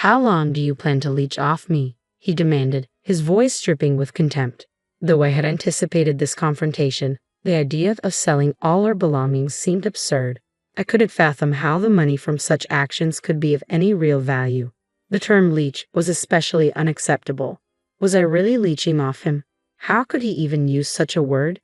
How long do you plan to leech off me? He demanded, his voice dripping with contempt. Though I had anticipated this confrontation, the idea of selling all our belongings seemed absurd. I couldn't fathom how the money from such actions could be of any real value. The term leech was especially unacceptable. Was I really leeching off him? How could he even use such a word?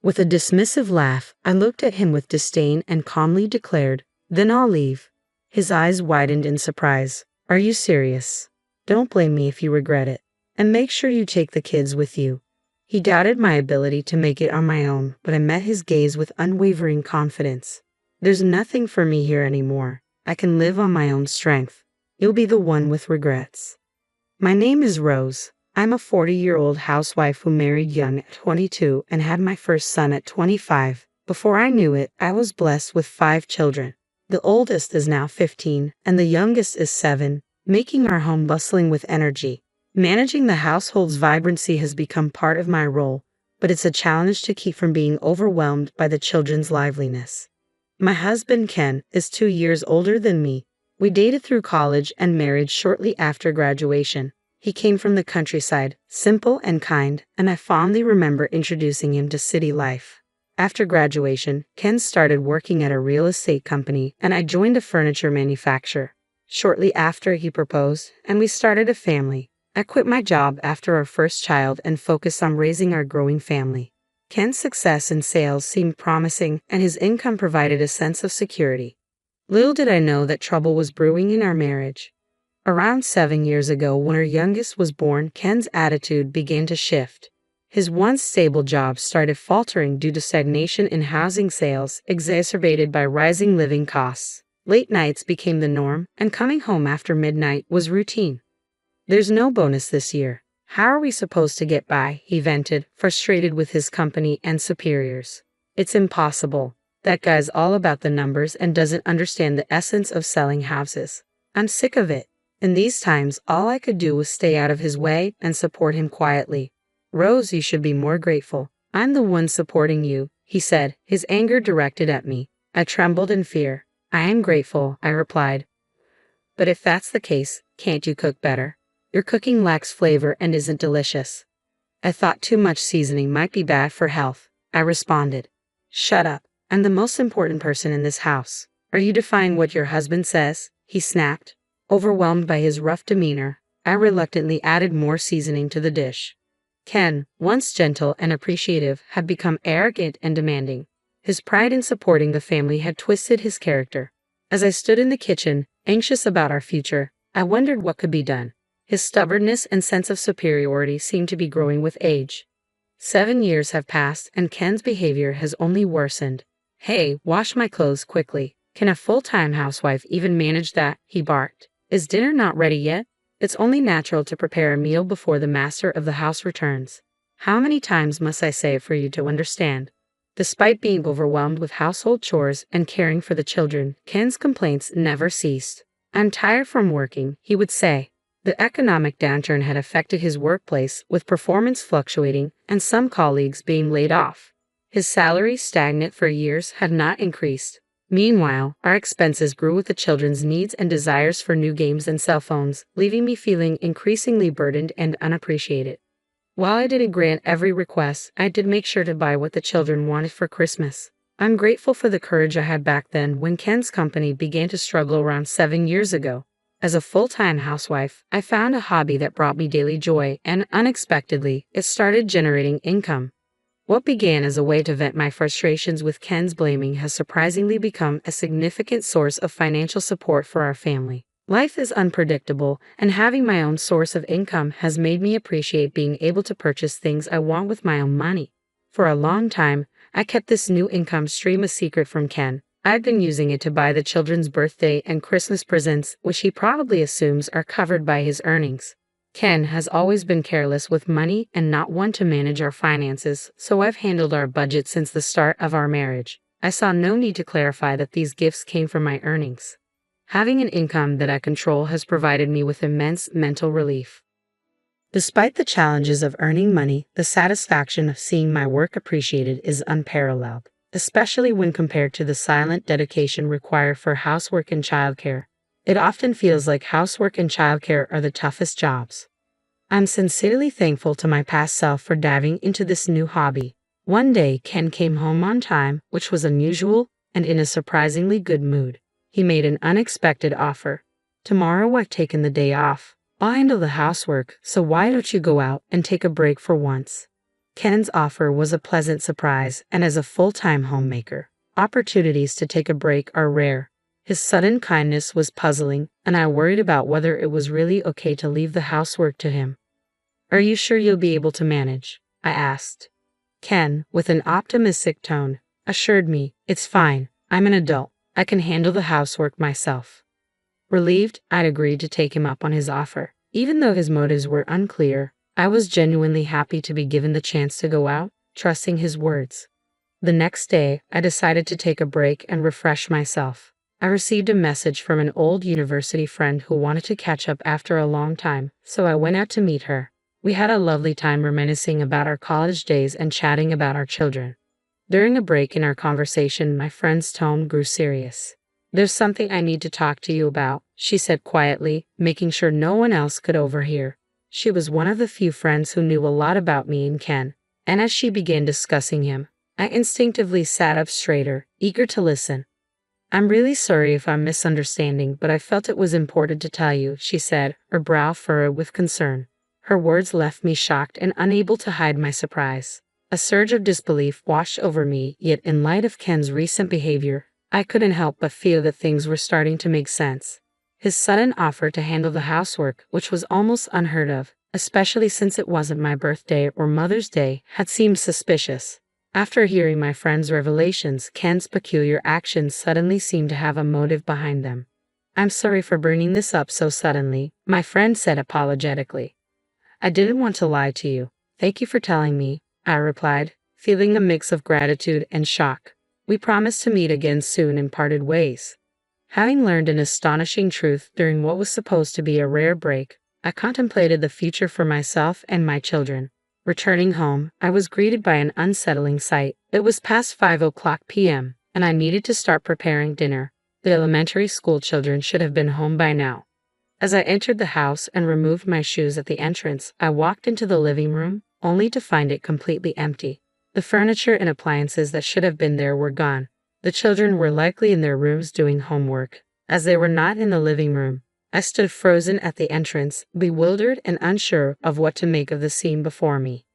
With a dismissive laugh, I looked at him with disdain and calmly declared, "Then I'll leave." His eyes widened in surprise. "Are you serious? Don't blame me if you regret it. And make sure you take the kids with you." He doubted my ability to make it on my own, but I met his gaze with unwavering confidence. "There's nothing for me here anymore. I can live on my own strength. You'll be the one with regrets." My name is Rose. I'm a 40-year-old housewife who married young at 22 and had my first son at 25. Before I knew it, I was blessed with 5 children. The oldest is now 15 and the youngest is 7, making our home bustling with energy. Managing the household's vibrancy has become part of my role, but it's a challenge to keep from being overwhelmed by the children's liveliness. My husband, Ken, is 2 years older than me. We dated through college and married shortly after graduation. He came from the countryside, simple and kind, and I fondly remember introducing him to city life. After graduation, Ken started working at a real estate company, and I joined a furniture manufacturer. Shortly after, he proposed, and we started a family. I quit my job after our first child and focused on raising our growing family. Ken's success in sales seemed promising, and his income provided a sense of security. Little did I know that trouble was brewing in our marriage. Around 7 years ago, when our youngest was born, Ken's attitude began to shift. His once stable job started faltering due to stagnation in housing sales, exacerbated by rising living costs. Late nights became the norm, and coming home after midnight was routine. "There's no bonus this year. How are we supposed to get by?" he vented, frustrated with his company and superiors. "It's impossible. That guy's all about the numbers and doesn't understand the essence of selling houses. I'm sick of it." In these times, all I could do was stay out of his way and support him quietly. "Rose, you should be more grateful. I'm the one supporting you," he said, his anger directed at me. I trembled in fear. "I am grateful," I replied. "But if that's the case, can't you cook better? Your cooking lacks flavor and isn't delicious." "I thought too much seasoning might be bad for health," I responded. "Shut up. I'm the most important person in this house. Are you defying what your husband says?" he snapped. Overwhelmed by his rough demeanor, I reluctantly added more seasoning to the dish. Ken, once gentle and appreciative, had become arrogant and demanding. His pride in supporting the family had twisted his character. As I stood in the kitchen, anxious about our future, I wondered what could be done. His stubbornness and sense of superiority seemed to be growing with age. 7 years have passed, and Ken's behavior has only worsened. "Hey, wash my clothes quickly. Can a full-time housewife even manage that?" he barked. "Is dinner not ready yet? It's only natural to prepare a meal before the master of the house returns. How many times must I say it for you to understand?" Despite being overwhelmed with household chores and caring for the children, Ken's complaints never ceased. "I'm tired from working," he would say. The economic downturn had affected his workplace, with performance fluctuating and some colleagues being laid off. His salary, stagnant for years, had not increased. Meanwhile, our expenses grew with the children's needs and desires for new games and cell phones, leaving me feeling increasingly burdened and unappreciated. While I didn't grant every request, I did make sure to buy what the children wanted for Christmas. I'm grateful for the courage I had back then when Ken's company began to struggle around 7 years ago. As a full-time housewife, I found a hobby that brought me daily joy, and unexpectedly, it started generating income. What began as a way to vent my frustrations with Ken's blaming has surprisingly become a significant source of financial support for our family. Life is unpredictable, and having my own source of income has made me appreciate being able to purchase things I want with my own money. For a long time, I kept this new income stream a secret from Ken. I've been using it to buy the children's birthday and Christmas presents, which he probably assumes are covered by his earnings. Ken has always been careless with money and not one to manage our finances, so I've handled our budget since the start of our marriage. I saw no need to clarify that these gifts came from my earnings. Having an income that I control has provided me with immense mental relief. Despite the challenges of earning money, the satisfaction of seeing my work appreciated is unparalleled, especially when compared to the silent dedication required for housework and childcare. It often feels like housework and childcare are the toughest jobs. I'm sincerely thankful to my past self for diving into this new hobby. One day, Ken came home on time, which was unusual, and in a surprisingly good mood. He made an unexpected offer. Tomorrow I've taken the day off. I'll handle the housework, so why don't you go out and take a break for once? Ken's offer was a pleasant surprise, and as a full-time homemaker, opportunities to take a break are rare. His sudden kindness was puzzling, and I worried about whether it was really okay to leave the housework to him. Are you sure you'll be able to manage? I asked. Ken, with an optimistic tone, assured me, it's fine, I'm an adult, I can handle the housework myself. Relieved, I'd agreed to take him up on his offer. Even though his motives were unclear, I was genuinely happy to be given the chance to go out, trusting his words. The next day, I decided to take a break and refresh myself. I received a message from an old university friend who wanted to catch up after a long time, so I went out to meet her. We had a lovely time reminiscing about our college days and chatting about our children. During a break in our conversation, my friend's tone grew serious. There's something I need to talk to you about, she said quietly, making sure no one else could overhear. She was one of the few friends who knew a lot about me and Ken, and as she began discussing him, I instinctively sat up straighter, eager to listen. I'm really sorry if I'm misunderstanding, but I felt it was important to tell you, she said, her brow furrowed with concern. Her words left me shocked and unable to hide my surprise. A surge of disbelief washed over me, yet in light of Ken's recent behavior, I couldn't help but feel that things were starting to make sense. His sudden offer to handle the housework, which was almost unheard of, especially since it wasn't my birthday or Mother's Day, had seemed suspicious. After hearing my friend's revelations, Ken's peculiar actions suddenly seemed to have a motive behind them. I'm sorry for bringing this up so suddenly, my friend said apologetically. I didn't want to lie to you. Thank you for telling me, I replied, feeling a mix of gratitude and shock. We promised to meet again soon and parted ways. Having learned an astonishing truth during what was supposed to be a rare break, I contemplated the future for myself and my children. Returning home, I was greeted by an unsettling sight. It was past 5 p.m., and I needed to start preparing dinner. The elementary school children should have been home by now. As I entered the house and removed my shoes at the entrance, I walked into the living room, only to find it completely empty. The furniture and appliances that should have been there were gone. The children were likely in their rooms doing homework. As they were not in the living room, I stood frozen at the entrance, bewildered and unsure of what to make of the scene before me.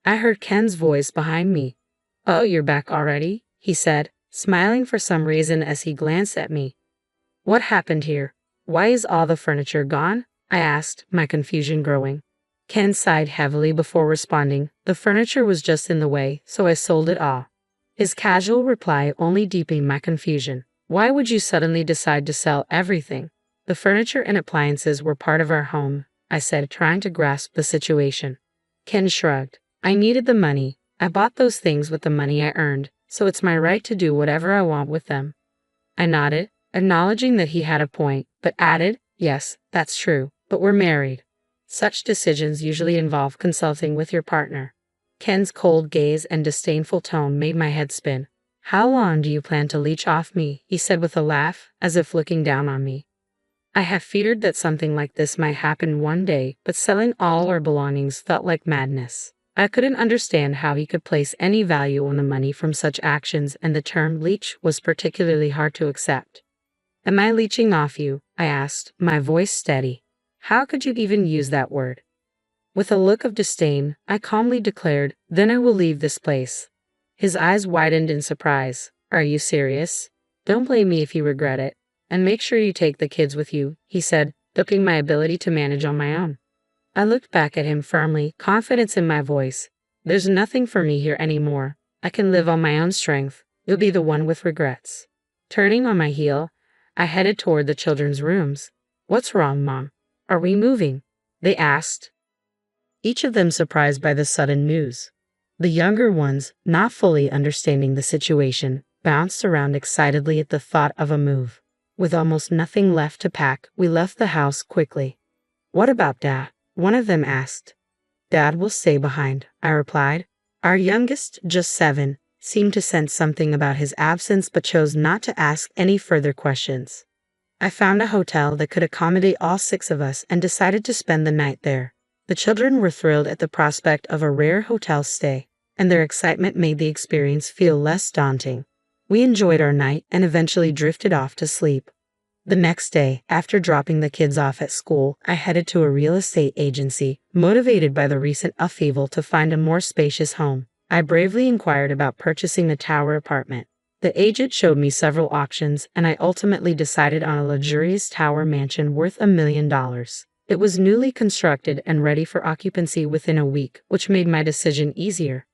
I heard Ken's voice behind me. Oh, you're back already? He said, smiling for some reason as he glanced at me. What happened here? Why is all the furniture gone? I asked, my confusion growing. Ken sighed heavily before responding. The furniture was just in the way, so I sold it all. His casual reply only deepened my confusion. Why would you suddenly decide to sell everything? The furniture and appliances were part of our home, I said, trying to grasp the situation. Ken shrugged. I needed the money. I bought those things with the money I earned, so it's my right to do whatever I want with them. I nodded, acknowledging that he had a point, but added, yes, that's true, but we're married. Such decisions usually involve consulting with your partner. Ken's cold gaze and disdainful tone made my head spin. How long do you plan to leech off me? He said with a laugh, as if looking down on me. I have feared that something like this might happen one day, but selling all our belongings felt like madness. I couldn't understand how he could place any value on the money from such actions, and the term leech was particularly hard to accept. Am I leeching off you? I asked, my voice steady. How could you even use that word? With a look of disdain, I calmly declared, then I will leave this place. His eyes widened in surprise. Are you serious? Don't blame me if you regret it. And make sure you take the kids with you, he said, doubting my ability to manage on my own. I looked back at him firmly, confidence in my voice. There's nothing for me here anymore. I can live on my own strength. You'll be the one with regrets. Turning on my heel, I headed toward the children's rooms. What's wrong, Mom? Are we moving? They asked, each of them surprised by the sudden news. The younger ones, not fully understanding the situation, bounced around excitedly at the thought of a move. With almost nothing left to pack, we left the house quickly. What about Dad? One of them asked. Dad will stay behind, I replied. Our youngest, just 7, seemed to sense something about his absence but chose not to ask any further questions. I found a hotel that could accommodate all 6 of us and decided to spend the night there. The children were thrilled at the prospect of a rare hotel stay, and their excitement made the experience feel less daunting. We enjoyed our night and eventually drifted off to sleep. The next day, after dropping the kids off at school, I headed to a real estate agency, motivated by the recent upheaval to find a more spacious home. I bravely inquired about purchasing the tower apartment. The agent showed me several options, and I ultimately decided on a luxurious tower mansion worth $1 million. It was newly constructed and ready for occupancy within a week, which made my decision easier.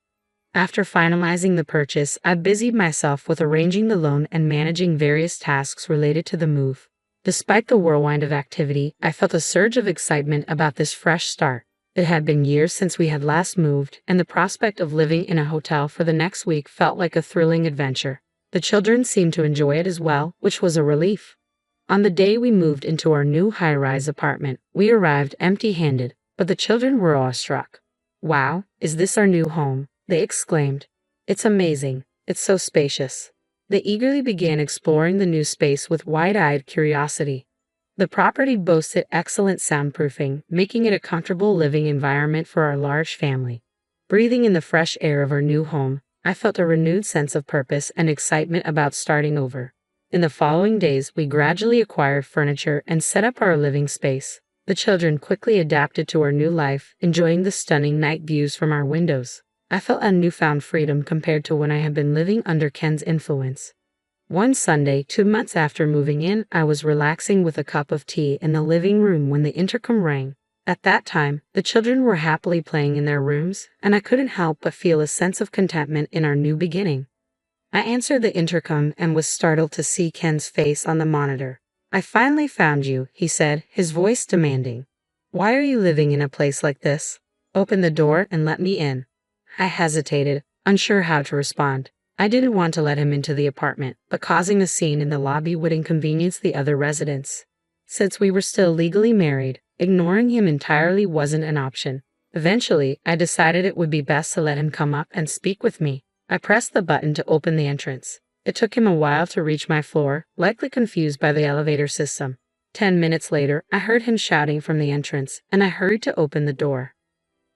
After finalizing the purchase, I busied myself with arranging the loan and managing various tasks related to the move. Despite the whirlwind of activity, I felt a surge of excitement about this fresh start. It had been years since we had last moved, and the prospect of living in a hotel for the next week felt like a thrilling adventure. The children seemed to enjoy it as well, which was a relief. On the day we moved into our new high-rise apartment, we arrived empty-handed, but the children were awestruck. "Wow, is this our new home?" they exclaimed. "It's amazing. It's so spacious." They eagerly began exploring the new space with wide-eyed curiosity. The property boasted excellent soundproofing, making it a comfortable living environment for our large family. Breathing in the fresh air of our new home, I felt a renewed sense of purpose and excitement about starting over. In the following days, we gradually acquired furniture and set up our living space. The children quickly adapted to our new life, enjoying the stunning night views from our windows. I felt a newfound freedom compared to when I had been living under Ken's influence. One Sunday, 2 months after moving in, I was relaxing with a cup of tea in the living room when the intercom rang. At that time, the children were happily playing in their rooms, and I couldn't help but feel a sense of contentment in our new beginning. I answered the intercom and was startled to see Ken's face on the monitor. "I finally found you," he said, his voice demanding. "Why are you living in a place like this? Open the door and let me in." I hesitated, unsure how to respond. I didn't want to let him into the apartment, but causing a scene in the lobby would inconvenience the other residents. Since we were still legally married, ignoring him entirely wasn't an option. Eventually, I decided it would be best to let him come up and speak with me. I pressed the button to open the entrance. It took him a while to reach my floor, likely confused by the elevator system. 10 minutes later, I heard him shouting from the entrance, and I hurried to open the door.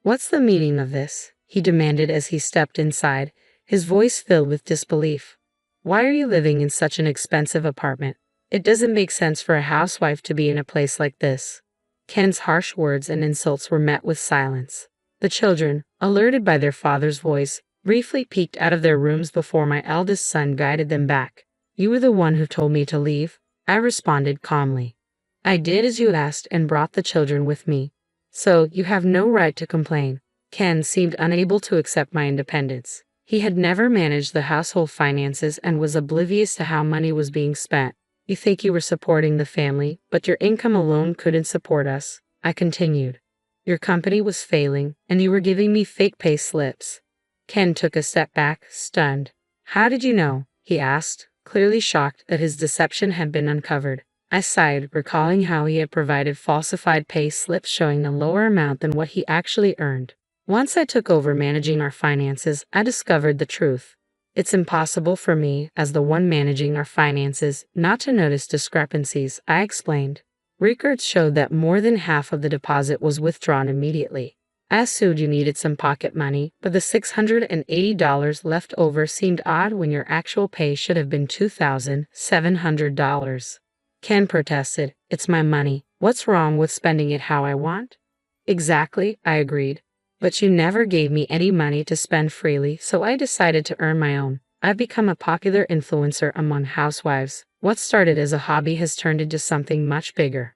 "What's the meaning of this?" he demanded as he stepped inside, his voice filled with disbelief. "Why are you living in such an expensive apartment? It doesn't make sense for a housewife to be in a place like this." Ken's harsh words and insults were met with silence. The children, alerted by their father's voice, briefly peeked out of their rooms before my eldest son guided them back. "You were the one who told me to leave," I responded calmly. "I did as you asked and brought the children with me. So you have no right to complain." Ken seemed unable to accept my independence. He had never managed the household finances and was oblivious to how money was being spent. "You think you were supporting the family, but your income alone couldn't support us," I continued. "Your company was failing, and you were giving me fake pay slips." Ken took a step back, stunned. "How did you know?" he asked, clearly shocked that his deception had been uncovered. I sighed, recalling how he had provided falsified pay slips showing a lower amount than what he actually earned. Once I took over managing our finances, I discovered the truth. It's impossible for me, as the one managing our finances, not to notice discrepancies, I explained. Records showed that more than half of the deposit was withdrawn immediately. I assumed you needed some pocket money, but the $680 left over seemed odd when your actual pay should have been $2,700. Ken protested. "It's my money. What's wrong with spending it how I want?" "Exactly," I agreed. "But you never gave me any money to spend freely, so I decided to earn my own. I've become a popular influencer among housewives. What started as a hobby has turned into something much bigger.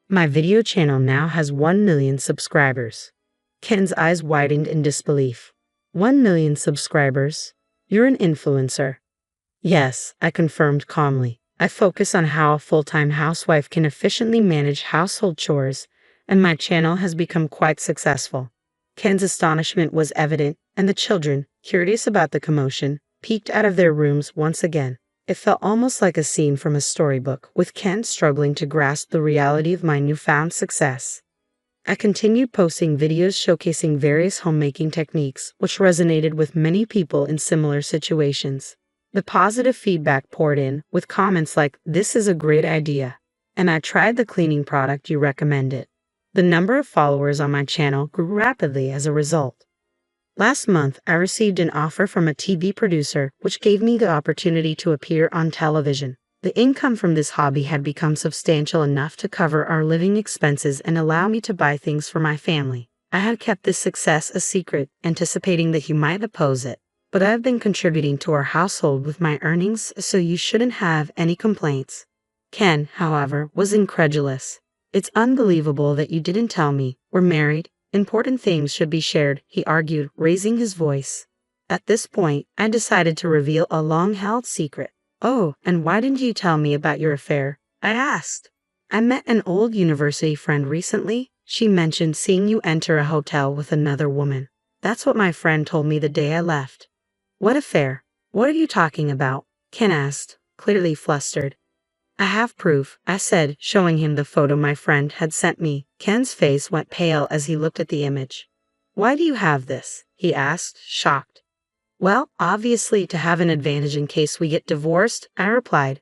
My video channel now has 1 million subscribers." Ken's eyes widened in disbelief. 1 million subscribers? You're an influencer? "Yes," I confirmed calmly. "I focus on how a full-time housewife can efficiently manage household chores, and my channel has become quite successful." Ken's astonishment was evident, and the children, curious about the commotion, peeked out of their rooms once again. It felt almost like a scene from a storybook, with Ken struggling to grasp the reality of my newfound success. I continued posting videos showcasing various homemaking techniques, which resonated with many people in similar situations. The positive feedback poured in, with comments like, "This is a great idea," and "I tried the cleaning product you recommended." The number of followers on my channel grew rapidly as a result. Last month, I received an offer from a TV producer, which gave me the opportunity to appear on television. The income from this hobby had become substantial enough to cover our living expenses and allow me to buy things for my family. I had kept this success a secret, anticipating that you might oppose it. But I've been contributing to our household with my earnings, so you shouldn't have any complaints. Ken, however, was incredulous. "It's unbelievable that you didn't tell me. We're married. Important things should be shared," he argued, raising his voice. At this point, I decided to reveal a long-held secret. "Oh, and why didn't you tell me about your affair?" I asked. "I met an old university friend recently. She mentioned seeing you enter a hotel with another woman. That's what my friend told me the day I left." "What affair? What are you talking about?" Ken asked, clearly flustered. "I have proof," I said, showing him the photo my friend had sent me. Ken's face went pale as he looked at the image. "Why do you have this?" he asked, shocked. "Well, obviously to have an advantage in case we get divorced," I replied.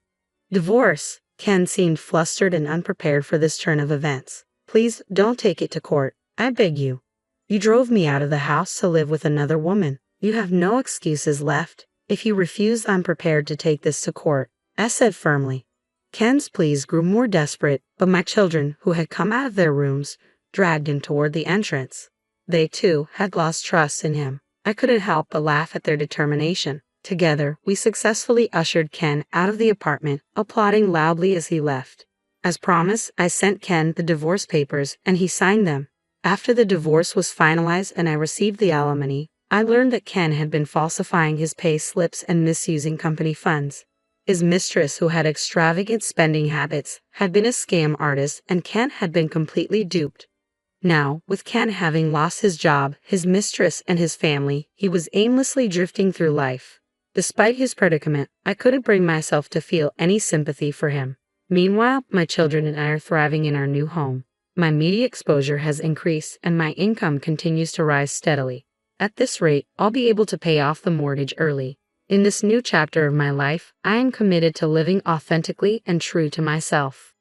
"Divorce?" Ken seemed flustered and unprepared for this turn of events. "Please don't take it to court. I beg you. You drove me out of the house to live with another woman. You have no excuses left. If you refuse, I'm prepared to take this to court," I said firmly. Ken's pleas grew more desperate, but my children, who had come out of their rooms, dragged him toward the entrance. They, too, had lost trust in him. I couldn't help but laugh at their determination. Together, we successfully ushered Ken out of the apartment, applauding loudly as he left. As promised, I sent Ken the divorce papers, and he signed them. After the divorce was finalized and I received the alimony, I learned that Ken had been falsifying his pay slips and misusing company funds. His mistress, who had extravagant spending habits, had been a scam artist, and Ken had been completely duped. Now, with Ken having lost his job, his mistress, and his family, he was aimlessly drifting through life. Despite his predicament, I couldn't bring myself to feel any sympathy for him. Meanwhile, my children and I are thriving in our new home. My media exposure has increased, and my income continues to rise steadily. At this rate, I'll be able to pay off the mortgage early. In this new chapter of my life, I am committed to living authentically and true to myself.